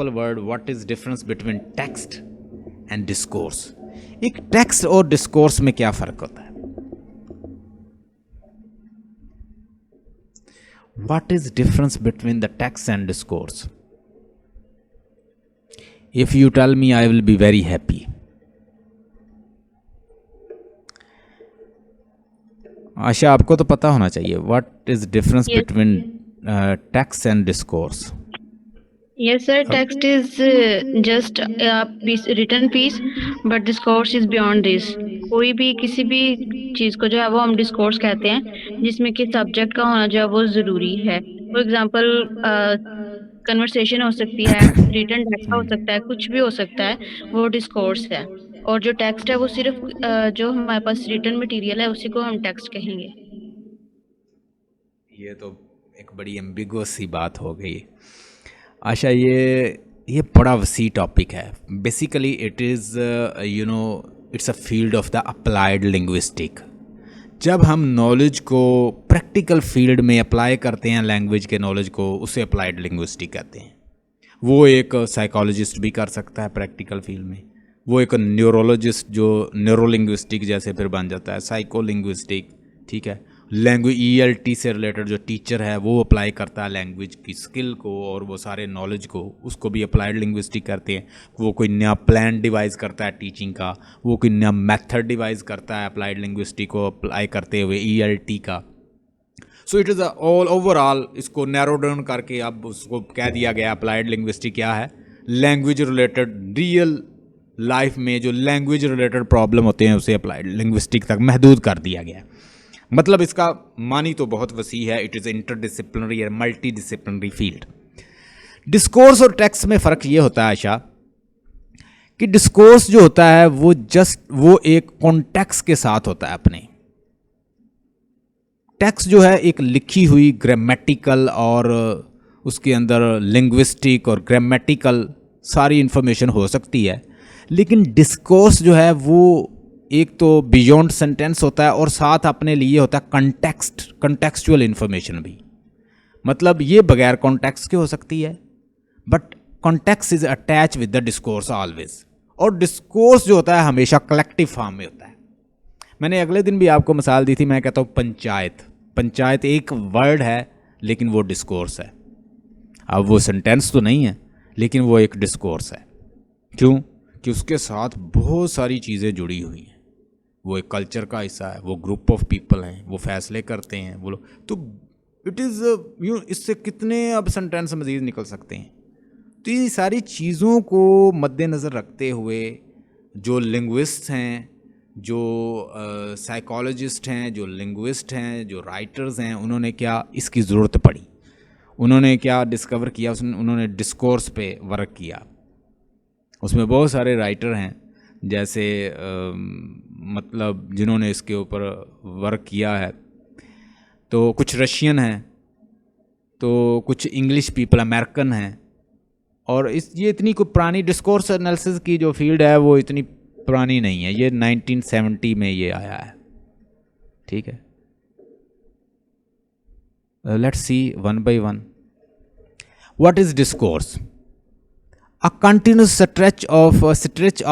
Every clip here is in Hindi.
Word what is difference between text and discourse. एक टेक्स्ट और डिस्कोर्स में क्या फर्क होता है? What is difference between the text and discourse? If you tell me I will be very happy. Asha, आपको तो पता होना चाहिए what is difference between text and discourse. Yes, sir. Text is just a piece, written piece, but discourse is beyond this. कोई भी किसी भी चीज को जो है वो हम डिस्कोर्स कहते हैं, जिसमें कि सब्जेक्ट का होना जो है वो जरूरी है। फॉर एग्जाम्पल, कन्वर्सेशन हो सकती है, रिटन टेक्स्ट हो सकता है, कुछ भी हो सकता है, वो डिस्कोर्स है। और जो टेक्स्ट है वो सिर्फ जो हमारे पास रिटन मटेरियल है उसी को हम टेक्स्ट कहेंगे। ये तो एक बड़ी एम्बिगुअस सी बात हो गई। आशा, ये बड़ा वसी टॉपिक है। Basically it is it's a field of the applied linguistic. जब हम नॉलेज को प्रैक्टिकल फील्ड में अप्लाई करते हैं, लैंग्वेज के नॉलेज को, उसे अप्लाइड लिंग्विस्टिक कहते हैं। वो एक साइकोलॉजिस्ट भी कर सकता है प्रैक्टिकल फील्ड में, वो एक न्यूरोलॉजिस्ट जो न्यूरोलिंग्विस्टिक जैसे फिर बन जाता है, साइको लिंग्विस्टिक, ठीक है। लैंग्वेज ELT से रिलेटेड जो टीचर है वो अप्लाई करता है लैंग्वेज की स्किल को और वो सारे नॉलेज को, उसको भी अप्लाइड लिंग्विस्टिक करते हैं। वो कोई नया प्लान डिवाइस करता है टीचिंग का, वो कोई नया मेथड डिवाइस करता है अप्लाइड लिंग्विस्टिक को अप्लाई करते हुए ELT का। So it is all overall, इसको नैरो डाउन करके अब उसको कह दिया गया अप्लाइड लिंग्विस्टिक क्या है? लैंग्वेज रिलेटेड, रियल लाइफ में जो लैंग्वेज रिलेटेड प्रॉब्लम होते हैं उसे अप्लाइड लिंग्विस्टिक तक महदूद कर दिया गया है। मतलब इसका मानी तो बहुत वसी है। इट इज़ इंटरडिसिप्लिनरी या मल्टी डिसिप्लिनरी फील्ड। डिस्कोर्स और टेक्स्ट में फ़र्क ये होता है आशा कि डिस्कोर्स जो होता है वो एक कॉन्टेक्स्ट के साथ होता है अपने। टेक्स्ट जो है एक लिखी हुई ग्रामेटिकल और उसके अंदर लिंग्विस्टिक और ग्रामेटिकल सारी इंफॉर्मेशन हो सकती है। लेकिन डिस्कोर्स जो है वो एक तो बियॉन्ड सेंटेंस होता है और साथ अपने लिए होता है कंटेक्सचुअल इंफॉर्मेशन भी। मतलब ये बगैर कॉन्टेक्स्ट के हो सकती है, but context is attach with the discourse always. और डिस्कोर्स जो होता है हमेशा कलेक्टिव फॉर्म में होता है। मैंने अगले दिन भी आपको मिसाल दी थी, मैं कहता हूँ पंचायत एक वर्ड है लेकिन वो डिस्कोर्स है। अब वो सेंटेंस तो नहीं है लेकिन वो एक डिस्कोर्स है। क्यों? कि उसके साथ बहुत सारी चीज़ें जुड़ी हुई हैं। वो एक कल्चर का हिस्सा है, वो ग्रुप ऑफ पीपल हैं, वो फैसले करते हैं वो लोग। तो इट इज़ इससे कितने अब सेंटेंस मज़ीद निकल सकते हैं। तो ये सारी चीज़ों को मद्देनज़र रखते हुए जो लिंग्विस्ट हैं, जो साइकोलॉजिस्ट हैं, जो लिंग्विस्ट हैं, जो राइटर्स हैं, उन्होंने क्या इसकी ज़रूरत पड़ी, उन्होंने क्या डिस्कवर किया, उन्होंने डिस्कोर्स पे वर्क किया। उसमें बहुत सारे राइटर हैं जैसे मतलब जिन्होंने इसके ऊपर वर्क किया है। तो कुछ रशियन हैं, तो कुछ इंग्लिश पीपल, अमेरिकन हैं। और ये इतनी कोई पुरानी डिस्कोर्स एनालिसिस की जो फील्ड है वो इतनी पुरानी नहीं है। ये 1970 में ये आया है, ठीक है। Let's see one by one. What is discourse? A continuous stretch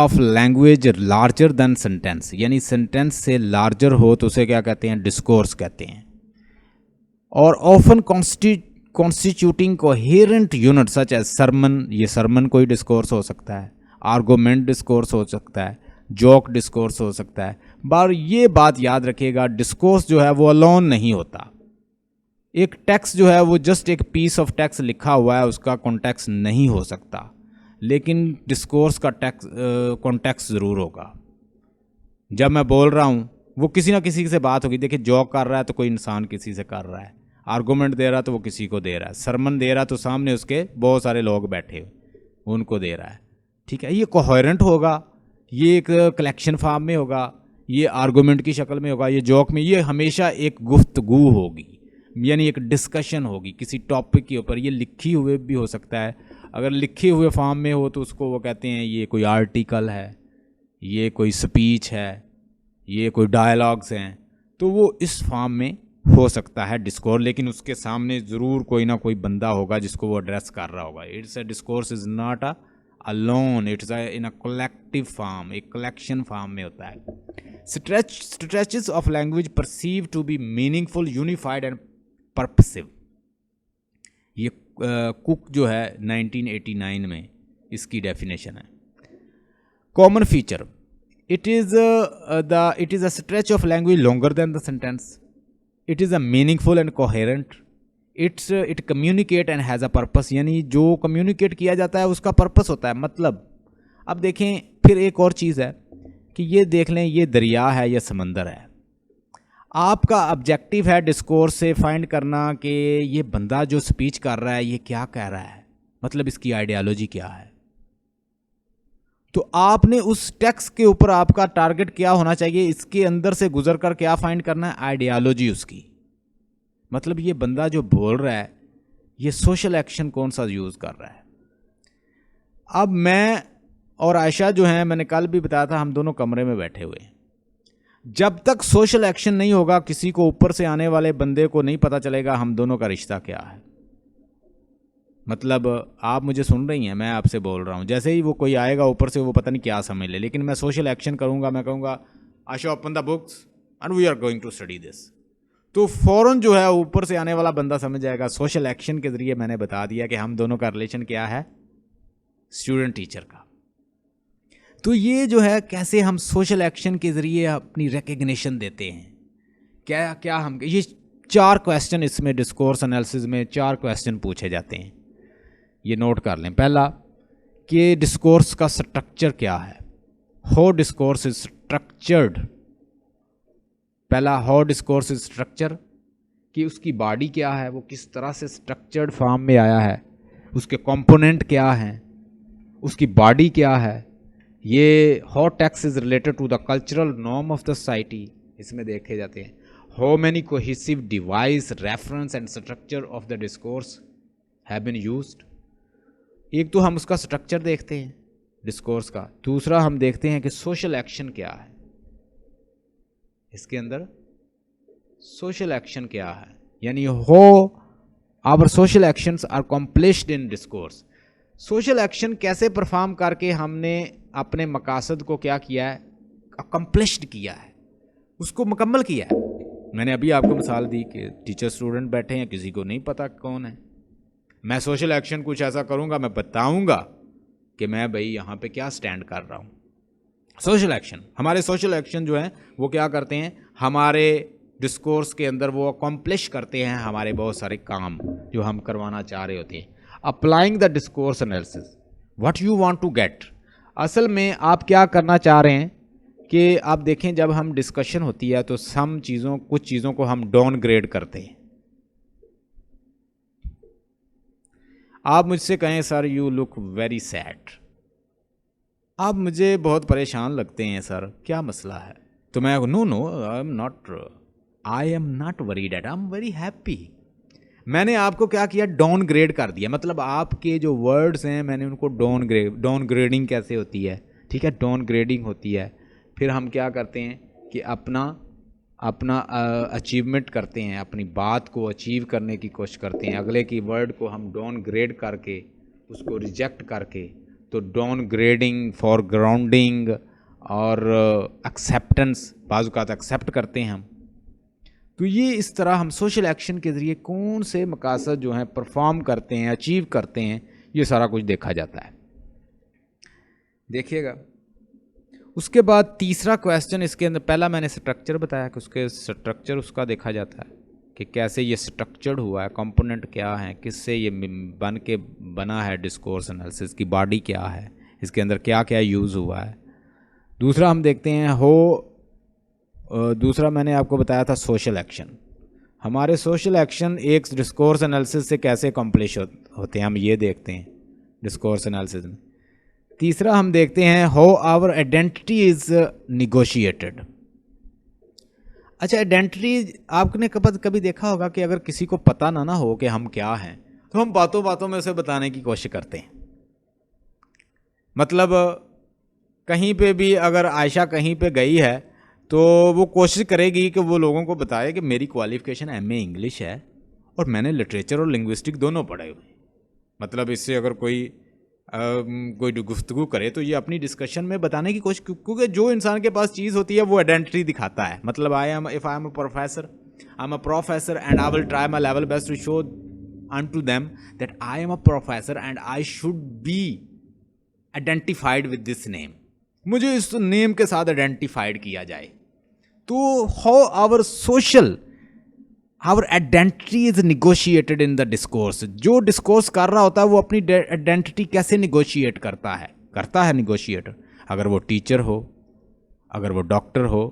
of language larger than sentence, यानी सेंटेंस से लार्जर हो तो उसे क्या कहते हैं? डिस्कोर्स कहते हैं। और often constituting coherent unit such as sermon, ये सरमन कोई डिस्कोर्स हो सकता है, आर्गूमेंट डिस्कोर्स हो सकता है, जोक डिस्कोर्स हो सकता है। बार ये बात याद रखिएगा, डिस्कोर्स जो है वो अलोन नहीं होता। एक टेक्स्ट जो है वो जस्ट एक पीस ऑफ टेक्स्ट लिखा हुआ है, उसका कॉन्टेक्स्ट नहीं हो सकता, लेकिन डिस्कोर्स का कॉन्टेक्स्ट ज़रूर होगा। जब मैं बोल रहा हूँ वो किसी ना किसी से बात होगी। देखिए, जॉक कर रहा है तो कोई इंसान किसी से कर रहा है, आर्गूमेंट दे रहा है तो वो किसी को दे रहा है, सरमन दे रहा है तो सामने उसके बहुत सारे लोग बैठे हुए उनको दे रहा है, ठीक है। ये कोहेरेंट होगा, ये एक कलेक्शन फॉर्म में होगा, ये आर्गूमेंट की शक्ल में होगा, ये जॉक में, ये हमेशा एक गुफ्तगू होगी, यानी एक डिस्कशन होगी किसी टॉपिक के ऊपर। ये लिखी हुए भी हो सकता है, अगर लिखे हुए फॉर्म में हो तो उसको वो कहते हैं ये कोई आर्टिकल है, ये कोई स्पीच है, ये कोई डायलॉग्स हैं। तो वो इस फॉर्म में हो सकता है डिस्कोर्स, लेकिन उसके सामने ज़रूर कोई ना कोई बंदा होगा जिसको वो एड्रेस कर रहा होगा। It's a discourse is not a alone, it's in a collective form, एक कलेक्शन फॉर्म में होता है। Stretches of language perceive to be meaningful, unified and purposive. ये कुक जो है 1989 में इसकी डेफिनेशन है। Common feature, it is a stretch of language longer than the sentence. It is a meaningful and coherent. It communicate and has a purpose, यानी जो communicate किया जाता है उसका purpose होता है, मतलब। अब देखें फिर एक और चीज़ है कि ये देख लें, ये दरिया है या समंदर है। आपका ऑब्जेक्टिव है डिस्कोर्स से फाइंड करना कि ये बंदा जो स्पीच कर रहा है ये क्या कह रहा है, मतलब इसकी आइडियालॉजी क्या है। तो आपने उस टेक्स्ट के ऊपर आपका टारगेट क्या होना चाहिए, इसके अंदर से गुजर कर क्या फाइंड करना है, आइडियालॉजी उसकी। मतलब ये बंदा जो बोल रहा है ये सोशल एक्शन कौन सा यूज़ कर रहा है। अब मैं और आयशा जो हैं, मैंने कल भी बताया था, हम दोनों कमरे में बैठे हुए हैं। जब तक सोशल एक्शन नहीं होगा, किसी को ऊपर से आने वाले बंदे को नहीं पता चलेगा हम दोनों का रिश्ता क्या है। मतलब आप मुझे सुन रही हैं, मैं आपसे बोल रहा हूँ, जैसे ही वो कोई आएगा ऊपर से, वो पता नहीं क्या समझ ले, लेकिन मैं सोशल एक्शन करूँगा, मैं कहूँगा Asha open the books and we are going to study this, तो फ़ौरन जो है ऊपर से आने वाला बंदा समझ जाएगा। सोशल एक्शन के ज़रिए मैंने बता दिया कि हम दोनों का रिलेशन क्या है, स्टूडेंट टीचर का। तो ये जो है कैसे हम सोशल एक्शन के ज़रिए अपनी रिकग्निशन देते हैं, क्या क्या हम, ये 4 क्वेश्चन इसमें डिस्कोर्स एनालिसिस में 4 क्वेश्चन पूछे जाते हैं, ये नोट कर लें। पहला कि डिस्कोर्स का स्ट्रक्चर क्या है, हाउ डिस्कोर्स इज स्ट्रक्चर्ड। पहला हाउ डिस्कोर्स इज स्ट्रक्चर, कि उसकी बॉडी क्या है, वो किस तरह से स्ट्रक्चर्ड फॉर्म में आया है, उसके कंपोनेंट क्या हैं, उसकी बॉडी क्या है। ये how text is related to the cultural norm of the society, इसमें देखे जाते हैं। How many cohesive device, reference and structure of the discourse have been used. एक तो हम उसका स्ट्रक्चर देखते हैं डिस्कोर्स का, दूसरा हम देखते हैं कि सोशल एक्शन क्या है, इसके अंदर सोशल एक्शन क्या है, यानी हो our social actions are accomplished in discourse. Social action कैसे परफॉर्म करके हमने अपने मकासद को क्या किया है, अकम्प्लिश्ड किया है, उसको मुकम्मल किया है। मैंने अभी आपको मिसाल दी कि टीचर स्टूडेंट बैठे हैं, किसी को नहीं पता कौन है। मैं सोशल एक्शन कुछ ऐसा करूंगा, मैं बताऊंगा कि मैं भाई यहाँ पे क्या स्टैंड कर रहा हूँ। सोशल एक्शन, हमारे सोशल एक्शन जो हैं वो क्या करते हैं, हमारे डिस्कोर्स के अंदर वो अकम्प्लिश करते हैं हमारे बहुत सारे काम जो हम करवाना चाह रहे होते हैं। Applying the discourse analysis, what you want to get. असल में आप क्या करना चाह रहे हैं कि आप देखें, जब हम डिस्कशन होती है तो कुछ चीज़ों को हम डाउन ग्रेड करते हैं। आप मुझसे कहें sir you look very sad, आप मुझे बहुत परेशान लगते हैं सर, क्या मसला है। तो मैं no I am not worried at, I am very happy. मैंने आपको क्या किया, डाउन ग्रेड कर दिया। मतलब आपके जो वर्ड्स हैं मैंने उनको डाउन ग्रेडिंग कैसे होती है, ठीक है, डाउन ग्रेडिंग होती है। फिर हम क्या करते हैं कि अपना अचीवमेंट करते हैं, अपनी बात को अचीव करने की कोशिश करते हैं। अगले की वर्ड को हम डाउन ग्रेड करके उसको रिजेक्ट करके, तो डाउन ग्रेडिंग, फॉर ग्राउंडिंग और एक्सेप्टेंस, बाज़ औक़ात एक्सेप्ट करते हैं हम। तो ये इस तरह हम सोशल एक्शन के ज़रिए कौन से मकासद जो हैं परफॉर्म करते हैं, अचीव करते हैं, ये सारा कुछ देखा जाता है। देखिएगा उसके बाद तीसरा क्वेश्चन इसके अंदर, पहला मैंने स्ट्रक्चर बताया कि उसके स्ट्रक्चर उसका देखा जाता है कि कैसे ये स्ट्रक्चर्ड हुआ है, कंपोनेंट क्या है, किससे ये बना है डिस्कोर्स एनालिसिस की बॉडी क्या है, इसके अंदर क्या क्या यूज़ हुआ है। दूसरा हम देखते हैं दूसरा मैंने आपको बताया था सोशल एक्शन। हमारे सोशल एक्शन एक डिस्कोर्स एनालिसिस से कैसे अकम्प्लिश होते हैं, हम ये देखते हैं डिस्कोर्स एनालिसिस में। तीसरा हम देखते हैं how our identity is negotiated. अच्छा, आइडेंटिटी आपने कभी देखा होगा कि अगर किसी को पता ना हो कि हम क्या हैं, तो हम बातों बातों में उसे बताने की कोशिश करते हैं। मतलब कहीं पे भी अगर आयशा कहीं पे गई है तो वो कोशिश करेगी कि वो लोगों को बताए कि मेरी क्वालिफ़िकेशन एमए इंग्लिश है और मैंने लिटरेचर और लिंग्विस्टिक दोनों पढ़े हुए। मतलब इससे अगर कोई गुफ्तगू करे तो ये अपनी डिस्कशन में बताने की कोशिश, क्योंकि जो इंसान के पास चीज़ होती है वो आइडेंटिटी दिखाता है। मतलब I am a professor and I will try my level best to show unto them that I am a professor and I should be identified with this name. मुझे इस नेम के साथ आइडेंटिफाइड किया जाए। तो how our identity is negotiated in the discourse. जो डिस्कोर्स कर रहा होता है वो अपनी आइडेंटिटी कैसे निगोशिएट करता है निगोशिएट। अगर वो टीचर हो, अगर वो डॉक्टर हो,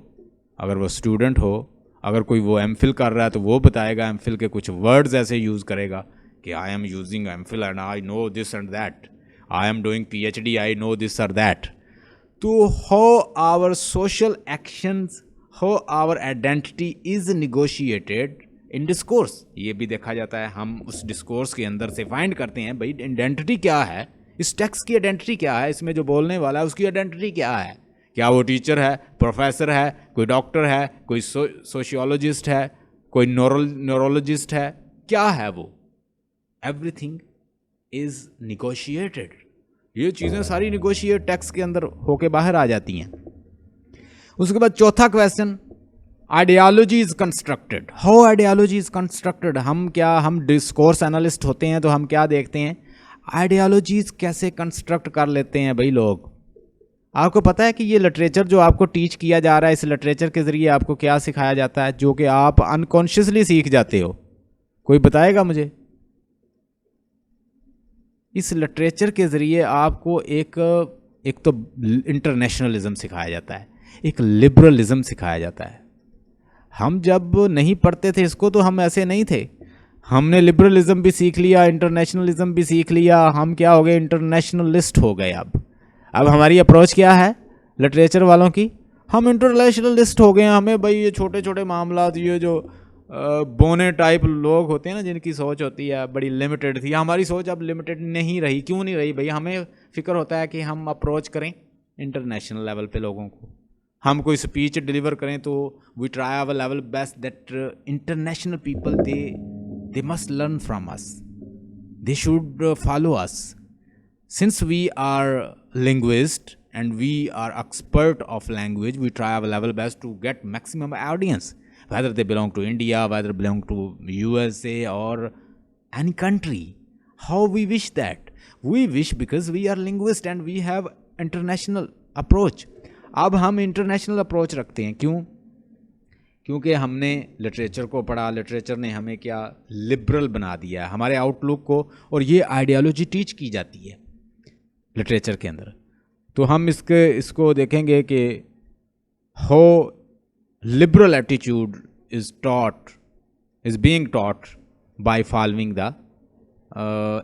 अगर वो स्टूडेंट हो, अगर कोई वो एमफिल कर रहा है तो वो बताएगा, एमफिल के कुछ वर्ड्स ऐसे यूज़ करेगा कि I am using MPhil and I know this and that, I am doing PhD, I know this और दैट। तो how our social actions, how our identity is negotiated in discourse, ये भी देखा जाता है। हम उस डिस्कोर्स के अंदर से फाइंड करते हैं भाई आइडेंटिटी क्या है, इस टेक्स्ट की आइडेंटिटी क्या है, इसमें जो बोलने वाला है उसकी आइडेंटिटी क्या है। क्या वो टीचर है, प्रोफेसर है, कोई डॉक्टर है, कोई सोशियोलॉजिस्ट है, कोई न्यूरोलॉजिस्ट है, क्या है वो। Everything is negotiated. ये चीज़ें सारी निगोशिएट टेक्स्ट के अंदर होके बाहर आ जाती हैं। उसके बाद चौथा question, ideology is constructed. How ideology is constructed. हम डिस्कोर्स एनालिस्ट होते हैं तो हम क्या देखते हैं, आइडियोलॉजीज कैसे कंस्ट्रक्ट कर लेते हैं भाई लोग। आपको पता है कि ये लिटरेचर जो आपको टीच किया जा रहा है, इस लिटरेचर के ज़रिए आपको क्या सिखाया जाता है जो कि आप अनकॉन्शियसली सीख जाते हो। कोई बताएगा मुझे। इस लिटरेचर के ज़रिए आपको एक तो इंटरनेशनलिज्म सिखाया जाता है, एक लिबरलिज्म सिखाया जाता है। हम जब नहीं पढ़ते थे इसको तो हम ऐसे नहीं थे। हमने लिबरलिज्म भी सीख लिया, इंटरनेशनलिज्म भी सीख लिया, हम क्या हो गए, इंटरनेशनलिस्ट हो गए। अब हमारी अप्रोच क्या है लिटरेचर वालों की, हम इंटरनेशनलिस्ट हो गए हैं। हमें भाई ये छोटे छोटे मामला, ये जो बोने टाइप लोग होते हैं ना, जिनकी सोच होती है बड़ी लिमिटेड थी, हमारी सोच अब लिमिटेड नहीं रही। क्यों नहीं रही भाई, हमें फ़िक्र होता है कि हम अप्रोच करें इंटरनेशनल लेवल पे लोगों को। हम कोई स्पीच डिलीवर करें तो we try our level best that international people they must learn from us, they should follow us. Since we are linguists and we are expert of language, we try our level best to get maximum audience, whether they belong to India, whether belong to USA or any country. How we wish that? We wish because we are linguists and we have international approach. अब हम इंटरनेशनल अप्रोच रखते हैं। क्यों? क्योंकि हमने लिटरेचर को पढ़ा, लिटरेचर ने हमें क्या लिबरल बना दिया है, हमारे आउटलुक को, और ये आइडियोलॉजी टीच की जाती है लिटरेचर के अंदर। तो हम इसको देखेंगे कि how liberal attitude is being taught by following the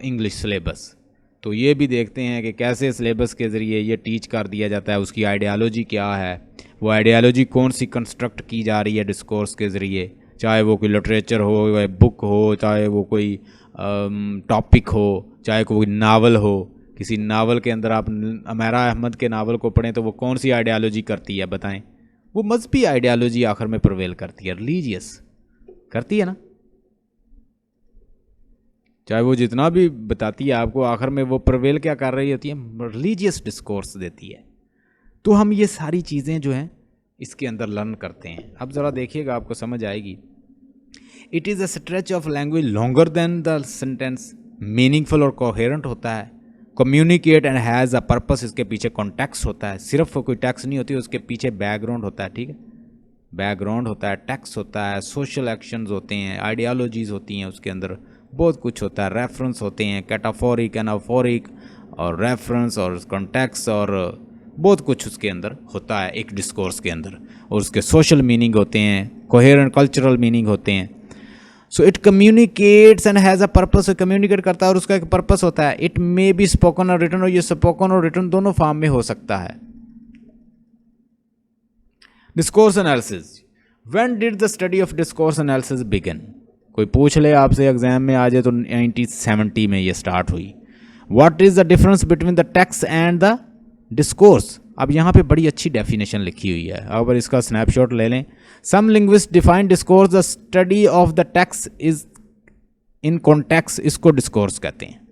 English syllabus. तो ये भी देखते हैं कि कैसे सिलेबस के ज़रिए ये टीच कर दिया जाता है, उसकी आइडियोलॉजी क्या है, वो आइडियोलॉजी कौन सी कंस्ट्रक्ट की जा रही है डिस्कोर्स के ज़रिए, चाहे वो कोई लिटरेचर हो, चाहे बुक हो, चाहे वो कोई टॉपिक हो, चाहे कोई नावल हो। किसी नावल के अंदर आप अमेरा अहमद के नावल को पढ़ें तो वो कौन सी आइडियोलॉजी करती है बताएं। वो मजहबी आइडियोलॉजी आखिर में प्रिवेल करती है, रिलीजियस करती है ना। चाहे वो जितना भी बताती है आपको, आखिर में वो प्रिवेल क्या कर रही होती है, रिलीजियस डिस्कोर्स देती है। तो हम ये सारी चीज़ें जो हैं इसके अंदर लर्न करते हैं। अब ज़रा देखिएगा, आपको समझ आएगी। It is a stretch of language longer than the sentence, meaningful और कोहेरेंट होता है, communicate and has a purpose, इसके पीछे कॉन्टेक्स्ट होता है, सिर्फ कोई टेक्स्ट नहीं होती, उसके पीछे बैकग्राउंड होता है। ठीक है, बैकग्राउंड होता है, टेक्स्ट होता है, सोशल एक्शंस होते हैं, आइडियोलॉजीज़ होती हैं, उसके अंदर बहुत कुछ होता है, रेफरेंस होते हैं, कैटाफोरिक, एनाफोरिक और रेफरेंस और कॉन्टेक्स्ट और बहुत कुछ उसके अंदर होता है एक डिस्कोर्स के अंदर। और उसके सोशल मीनिंग होते हैं, कोहेरेंट कल्चरल मीनिंग होते हैं। So it communicates and has a purpose, communicate करता है और उसका एक पर्पस होता है। इट मे बी स्पोकन और रिटन, और ये स्पोकन और रिटन दोनों फॉर्म में हो सकता है। Discourse analysis, when did the study of discourse analysis begin. कोई पूछ ले आपसे एग्जाम में आ जाए तो 1970 में ये स्टार्ट हुई। What is the difference between the text and the discourse. अब यहाँ पे बड़ी अच्छी डेफिनेशन लिखी हुई है, अगर इसका स्नैपशॉट ले लें। Some linguist define discourse the study of the text is in context, इसको डिस्कोर्स कहते हैं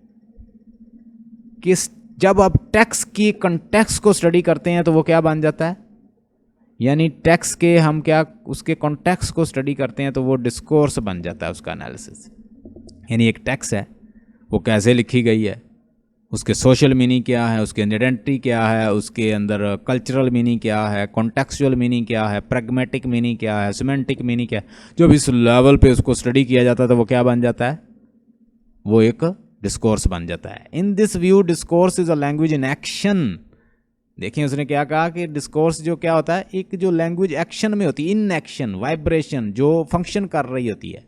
कि जब आप टेक्स्ट की कॉन्टेक्स्ट को स्टडी करते हैं तो वो क्या बन जाता है, यानी टेक्स्ट के हम क्या उसके कॉन्टेक्स्ट को स्टडी करते हैं तो वो डिस्कोर्स बन जाता है उसका एनालिसिस। यानी एक टेक्स्ट है वो कैसे लिखी गई है, उसके सोशल मीनिंग क्या है, उसकी आइडेंटिटी क्या है, उसके अंदर कल्चरल मीनिंग क्या है, कॉन्टेक्चुअल मीनिंग क्या है, प्रैग्मेटिक मीनिंग क्या है, सिमेंटिक मीनिंग क्या है, जब इस लेवल पे उसको स्टडी किया जाता है तो वो क्या बन जाता है, वो एक डिस्कोर्स बन जाता है। In this view discourse is a language in action. देखिए उसने क्या कहा कि डिस्कोर्स जो क्या होता है, एक जो लैंग्वेज एक्शन में होती है, इन एक्शन, वाइब्रेशन, जो फंक्शन कर रही होती है,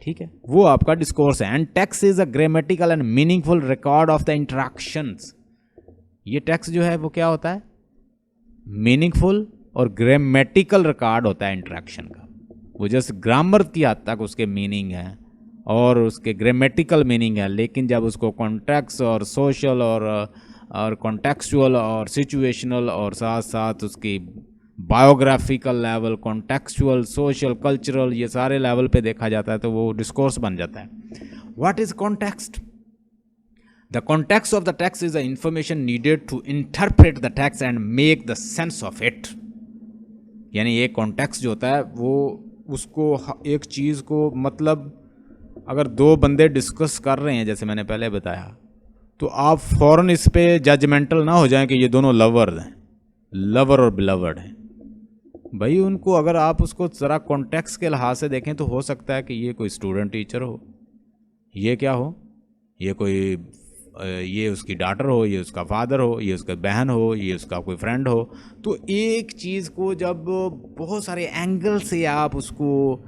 ठीक है, वो आपका डिस्कोर्स है। And text is a grammatical and meaningful record of the interactions. ये टेक्स्ट जो है वो क्या होता है, मीनिंगफुल और ग्रामेटिकल रिकॉर्ड होता है इंटरेक्शन का। वो जैसे ग्रामर की हद तक उसके मीनिंग है और उसके ग्रामेटिकल मीनिंग है, लेकिन जब उसको कॉन्टेक्स्ट और सोशल और कॉन्टेक्चुअल और सिचुएशनल और साथ साथ उसकी biographical level, contextual, social, cultural, ये सारे लेवल पे देखा जाता है तो वो डिस्कोर्स बन जाता है। What is context? The context of the text is the information needed to interpret the text and make the sense of it. यानी ये कॉन्टेक्स्ट जो होता है वो उसको एक चीज़ को, मतलब अगर दो बंदे डिस्कस कर रहे हैं जैसे मैंने पहले बताया, तो आप फौरन इस पे जजमेंटल ना हो जाएं कि ये दोनों लवर हैं, लवर और बिलवर्ड हैं। भाई उनको अगर आप उसको ज़रा कॉन्टेक्स्ट के लिहाज से देखें तो हो सकता है कि ये कोई स्टूडेंट टीचर हो, ये क्या हो, ये कोई ये उसकी डॉटर हो, ये उसका फादर हो, ये उसका बहन हो, ये उसका कोई फ्रेंड हो। तो एक चीज़ को जब बहुत सारे एंगल से आप उसको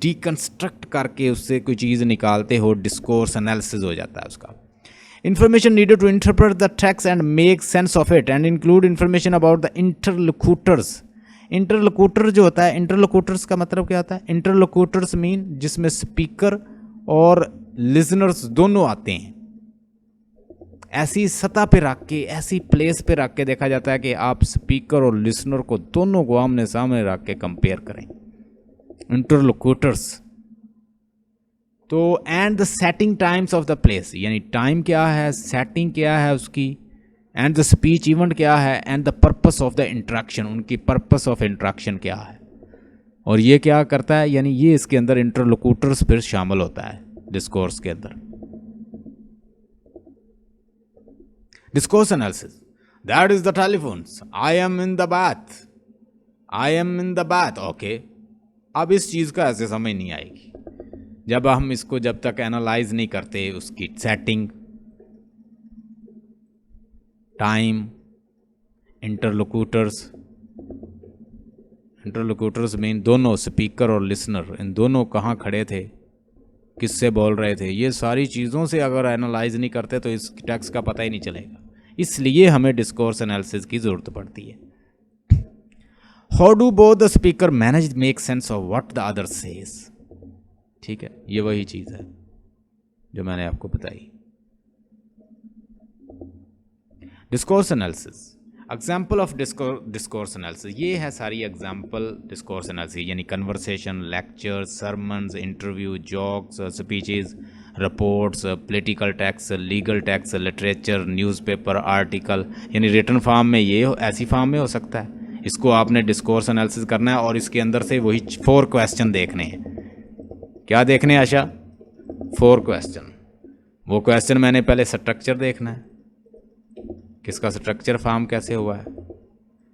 डिकन्स्ट्रक्ट करके उससे कोई चीज़ निकालते हो, डिस्कोर्स एनालिसिस हो जाता है उसका। Information needed to interpret the text and make sense of it and include information about the interlocutors. Interlocutor जो होता है, इंटरलोक्यूटर्स का मतलब क्या होता है? इंटरलोक्यूटर्स मीन जिसमें स्पीकर और लिसनर्स दोनों आते हैं। ऐसी सतह पे रख के, ऐसी प्लेस पे रख के देखा जाता है कि आप स्पीकर और लिसनर को दोनों को आमने सामने रख के कंपेयर करें। इंटरलोक्यूटर्स तो and the setting times of the place, यानी टाइम क्या है, सेटिंग क्या है उसकी, एंड द स्पीच इवेंट क्या है, and the purpose of the interaction, उनकी पर्पस ऑफ इंट्रैक्शन क्या है। और ये क्या करता है, यानी ये इसके अंदर इंटरलोक्यूटर्स फिर शामिल होता है डिस्कोर्स के अंदर। Discourse analysis, that is the telephones, I am in the bath, I am in the bath. Okay, अब इस चीज़ का ऐसे समझ नहीं आएगी जब हम इसको जब तक एनालाइज नहीं करते, उसकी setting, time, interlocutors, interlocutors mean दोनों स्पीकर और लिसनर, इन दोनों कहाँ खड़े थे, किससे बोल रहे थे, ये सारी चीज़ों से अगर एनालाइज नहीं करते तो इस टेक्स्ट का पता ही नहीं चलेगा। इसलिए हमें डिस्कोर्स एनालिसिस की ज़रूरत पड़ती है। How do both the speaker manage make sense of what the other says. ठीक है, ये वही चीज़ है जो मैंने आपको बताई। Discourse analysis, example of discourse analysis, ये है सारी एग्जाम्पल डिस्कोर्स एनालिसिस, यानी conversation, lecture, sermons, interview, jokes, speeches, reports, political text, legal text, literature, newspaper, article, यानी रिटन फॉर्म में, ये ऐसी फॉर्म में हो सकता है। इसको आपने डिस्कोर्स एनालिसिस करना है और इसके अंदर से वही 4 क्वेश्चन देखने हैं। क्या देखने हैं आशा? 4 क्वेश्चन। वो क्वेश्चन मैंने पहले स्ट्रक्चर देखना है, किसका स्ट्रक्चर फॉर्म कैसे हुआ है।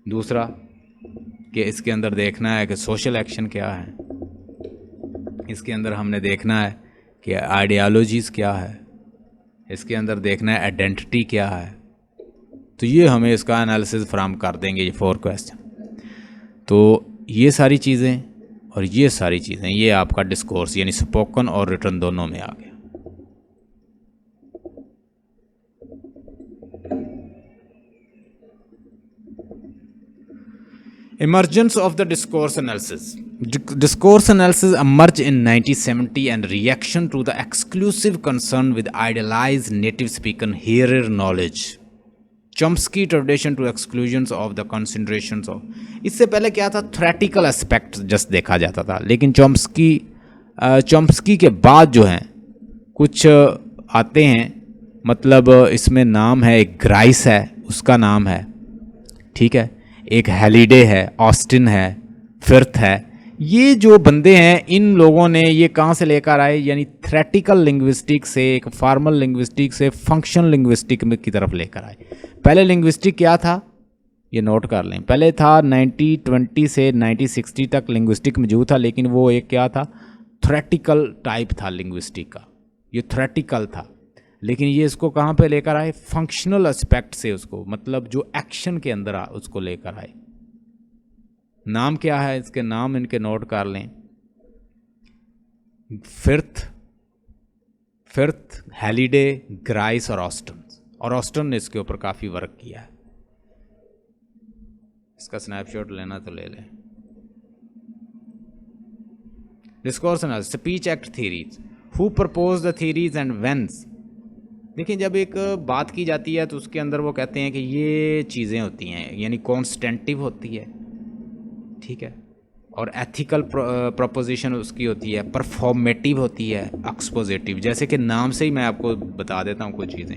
दूसरा कि इसके अंदर देखना है कि सोशल एक्शन क्या है। इसके अंदर हमने देखना है कि आइडियालॉजीज़ क्या है। इसके अंदर देखना है आइडेंटिटी क्या है। तो ये हमें इसका एनालिसिस फ्राहम कर देंगे ये 4 क्वेश्चन। तो ये सारी चीज़ें और ये सारी चीज़ें, ये आपका डिस्कोर्स यानी स्पोकन और रिटन दोनों में आ गया। Emergence of the discourse analysis. Discourse analysis emerged in 1970 and reaction to the exclusive concern with idealized native speaker hearer knowledge. Chomsky tradition to exclusions of the concentrations of, इससे पहले क्या था, थ्रेटिकल एस्पेक्ट जस्ट देखा जाता था, लेकिन चॉम्स्की के बाद जो हैं कुछ आते हैं, मतलब इसमें नाम है, एक ग्राइस है, उसका नाम है, ठीक है, एक हैलिडे है, ऑस्टिन है, फिर्थ है, ये जो बंदे हैं इन लोगों ने ये कहाँ से लेकर आए, यानी थ्रेटिकल लिंग्विस्टिक से, एक फॉर्मल लिंग्विस्टिक से फंक्शनल लिंग्विस्टिक की तरफ लेकर आए। पहले लिंग्विस्टिक क्या था, ये नोट कर लें, पहले था 1920 से 1960 तक लिंग्विस्टिक मौजूद था, लेकिन वो एक क्या था, थ्रेटिकल टाइप था लिंग्विस्टिक का, ये थ्रेटिकल था, लेकिन ये इसको कहाँ पे लेकर आए, फंक्शनल एस्पेक्ट से उसको, मतलब जो एक्शन के अंदर उसको लेकर आए। नाम क्या है इसके, नाम इनके नोट कर लें, फिर्थ, हैलिडे, ग्राइस और ऑस्टन ने इसके ऊपर काफ़ी वर्क किया है। इसका स्नैपशॉट लेना तो ले लें। Discourse analysis, speech act theories, who propose the theories and whence. देखिए, जब एक बात की जाती है तो उसके अंदर वो कहते हैं कि ये चीज़ें होती हैं, यानी कॉन्स्टेंटिव होती है, ठीक है, और एथिकल प्रोपोजिशन उसकी होती है, परफॉर्मेटिव होती है, एक्सपोजिटिव। जैसे कि नाम से ही मैं आपको बता देता हूँ कुछ चीज़ें।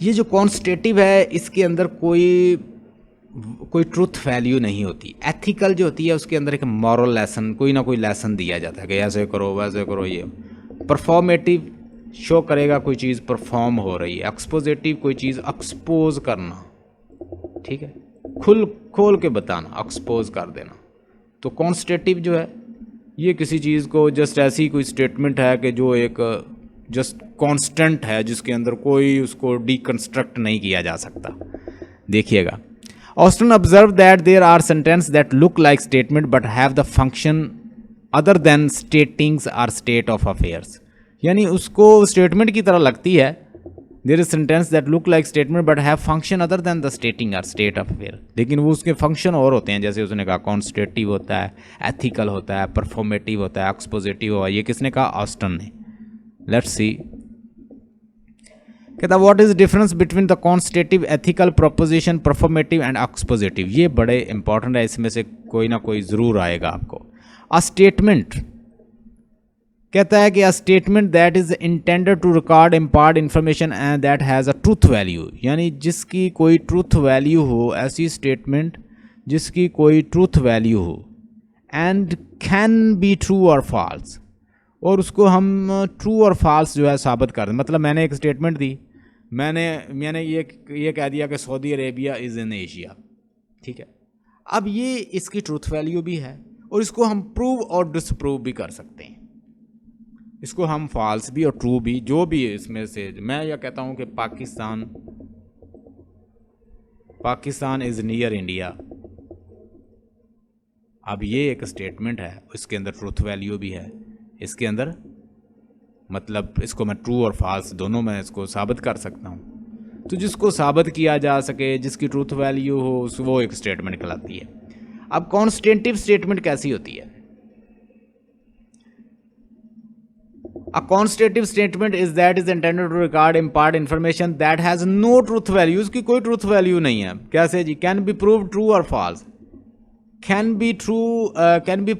ये जो कॉन्स्टेटिव है इसके अंदर कोई ट्रुथ वैल्यू नहीं होती। एथिकल जो होती है उसके अंदर एक मॉरल लेसन, कोई ना कोई लेसन दिया जाता है कि ऐसे करो वैसे करो। ये परफॉर्मेटिव शो करेगा कोई चीज़ परफॉर्म हो रही है, एक्सपोजिटिव कोई चीज़ एक्सपोज करना, ठीक है, खोल के बताना, एक्सपोज कर देना। तो कॉन्स्टेटिव जो है ये किसी चीज़ को जस्ट ऐसी कोई स्टेटमेंट है कि जो एक जस्ट कांस्टेंट है, जिसके अंदर कोई उसको डीकंस्ट्रक्ट नहीं किया जा सकता। देखिएगा, Austin observe that there are sentence that look like statement but have the function other than statings or state of affairs. यानी उसको स्टेटमेंट की तरह लगती है, there is sentence that look like statement but have function other than the stating or state of affair, लेकिन वो उसके फंक्शन और होते हैं। जैसे उसने कहा कॉन्स्टेटिव होता है, एथिकल होता है, परफॉर्मेटिव होता है, एक्सपोजिटिव हुआ। ये किसने कहा? ऑस्टिन ने। लेट्स सी, कहता what is difference between the constative, ethical, proposition, performative and expositive. ये बड़े इंपॉर्टेंट है, इसमें से कोई ना कोई ज़रूर आएगा आपको। अ स्टेटमेंट कहता है कि a statement that is intended to record impart information and that has a truth value, यानी जिसकी कोई ट्रूथ वैल्यू हो, ऐसी स्टेटमेंट जिसकी कोई ट्रूथ वैल्यू हो, एंड कैन बी ट्रू और फॉल्स, और उसको हम ट्रू और फॉल्स जो है साबित कर दें। मतलब मैंने एक स्टेटमेंट दी, मैंने ये कह दिया कि Saudi Arabia is in Asia, ठीक है। अब ये इसकी ट्रूथ वैल्यू भी है और इसको हम प्रूव और डिसप्रूव भी कर सकते हैं। इसको हम फॉल्स भी और ट्रू भी, जो भी है इसमें से। मैं यह कहता हूँ कि पाकिस्तान इज़ नियर इंडिया। अब ये एक स्टेटमेंट है, इसके अंदर ट्रूथ वैल्यू भी है, इसके अंदर मतलब इसको मैं ट्रू और फॉल्स दोनों में इसको साबित कर सकता हूँ। तो जिसको साबित किया जा सके, जिसकी ट्रूथ वैल्यू हो, वो एक स्टेटमेंट कहलाती है। अब कॉन्स्टेंटिव स्टेटमेंट कैसी होती है? A constitutive statement is that is intended to record impart information that has no truth value, उसकी कोई truth value नहीं है। कैसे जी? Can be proved true or false, can be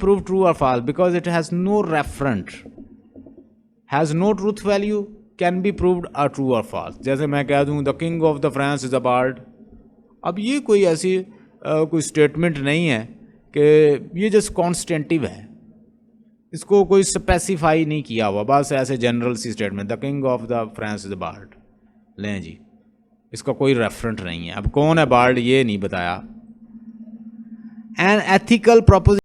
proved true or false because it has no referent, has no truth value, can be proved a true or false। जैसे मैं कह दूँ the king of the France is a bird, अब ये कोई ऐसी कोई स्टेटमेंट नहीं है कि ये जस्ट कॉन्स्टेंटिव है, इसको कोई स्पेसिफाई नहीं किया हुआ, बस ऐसे जनरल सी statement, the king of the France is the bird. लें जी, इसका कोई रेफरेंट नहीं है। अब कौन है बर्ड ये नहीं बताया। An ethical proposition